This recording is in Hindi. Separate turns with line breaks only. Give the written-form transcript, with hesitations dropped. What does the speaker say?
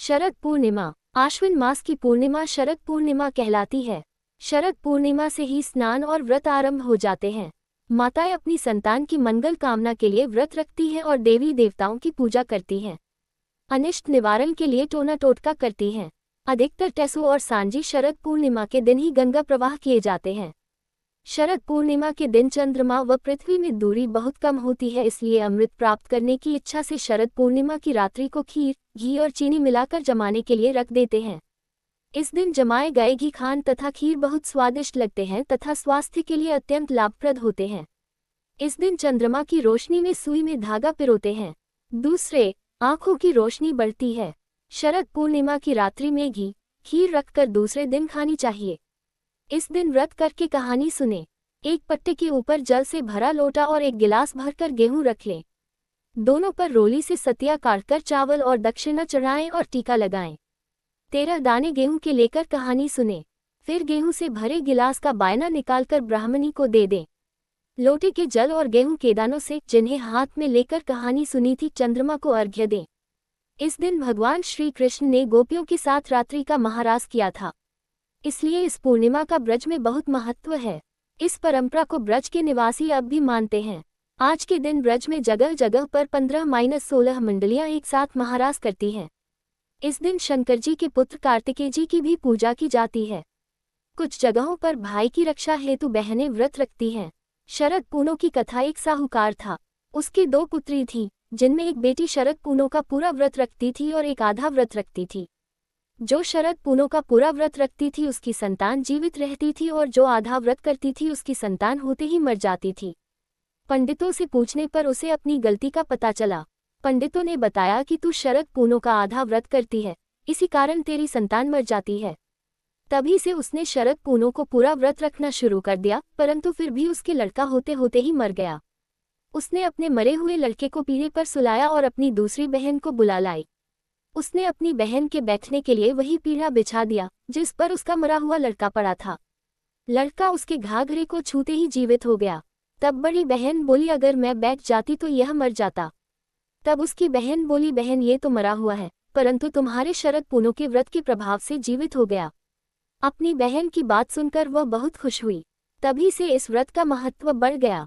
शरद पूर्णिमा। आश्विन मास की पूर्णिमा शरद पूर्णिमा कहलाती है। शरद पूर्णिमा से ही स्नान और व्रत आरंभ हो जाते हैं। माताएं अपनी संतान की मंगल कामना के लिए व्रत रखती हैं और देवी देवताओं की पूजा करती हैं। अनिष्ट निवारण के लिए टोना टोटका करती हैं। अधिकतर टेसु और सांजी शरद पूर्णिमा के दिन ही गंगा प्रवाह किए जाते हैं। शरद पूर्णिमा के दिन चंद्रमा व पृथ्वी में दूरी बहुत कम होती है, इसलिए अमृत प्राप्त करने की इच्छा से शरद पूर्णिमा की रात्रि को खीर, घी और चीनी मिलाकर जमाने के लिए रख देते हैं। इस दिन जमाए गए घी खान तथा खीर बहुत स्वादिष्ट लगते हैं तथा स्वास्थ्य के लिए अत्यंत लाभप्रद होते हैं। इस दिन चंद्रमा की रोशनी में सुई में धागा पिरोते हैं। दूसरे, आंखों की रोशनी बढ़ती है। शरद पूर्णिमा की रात्रि में घी, खीर रखकर दूसरे दिन खानी चाहिए। इस दिन व्रत करके कहानी सुने। एक पट्टे के ऊपर जल से भरा लोटा और एक गिलास भरकर गेहूं रख लें। दोनों पर रोली से सतिया काटकर चावल और दक्षिणा चढ़ाएं और टीका लगाएं। 13 दाने गेहूं के लेकर कहानी सुने। फिर गेहूं से भरे गिलास का बायना निकालकर ब्राह्मणी को दे दें। लोटे के जल और गेहूं के दानों से, जिन्हें हाथ में लेकर कहानी सुनी थी, चंद्रमा को अर्घ्य दें। इस दिन भगवान श्री कृष्ण ने गोपियों के साथ रात्रि का महारास किया था, इसलिए इस पूर्णिमा का ब्रज में बहुत महत्व है। इस परंपरा को ब्रज के निवासी अब भी मानते हैं। आज के दिन ब्रज में जगह जगह पर 15-16 मंडलियां एक साथ महारास करती हैं। इस दिन शंकर जी के पुत्र कार्तिकेय जी की भी पूजा की जाती है। कुछ जगहों पर भाई की रक्षा हेतु बहनें व्रत रखती हैं। शरद पूनो की कथा। एक साहूकार था, उसकी 2 पुत्री थीं, जिनमें एक बेटी शरद पूनो का पूरा व्रत रखती थी और एक आधा व्रत रखती थी। जो शरद पूनो का पूरा व्रत रखती थी उसकी संतान जीवित रहती थी और जो आधा व्रत करती थी उसकी संतान होते ही मर जाती थी। पंडितों से पूछने पर उसे अपनी गलती का पता चला। पंडितों ने बताया कि तू शरद पूनो का आधा व्रत करती है, इसी कारण तेरी संतान मर जाती है। तभी से उसने शरद पूनो को पूरा व्रत रखना शुरू कर दिया, परंतु फिर भी उसके लड़का होते होते ही मर गया। उसने अपने मरे हुए लड़के को पीढ़े पर सुलाया और अपनी दूसरी बहन को बुला लाई। उसने अपनी बहन के बैठने के लिए वही पीढ़ा बिछा दिया जिस पर उसका मरा हुआ लड़का पड़ा था। लड़का उसके घाघरे को छूते ही जीवित हो गया। तब बड़ी बहन बोली, अगर मैं बैठ जाती तो यह मर जाता। तब उसकी बहन बोली, बहन ये तो मरा हुआ है, परंतु तुम्हारे शरद पूनो के व्रत के प्रभाव से जीवित हो गया। अपनी बहन की बात सुनकर वह बहुत खुश हुई। तभी से इस व्रत का महत्व बढ़ गया।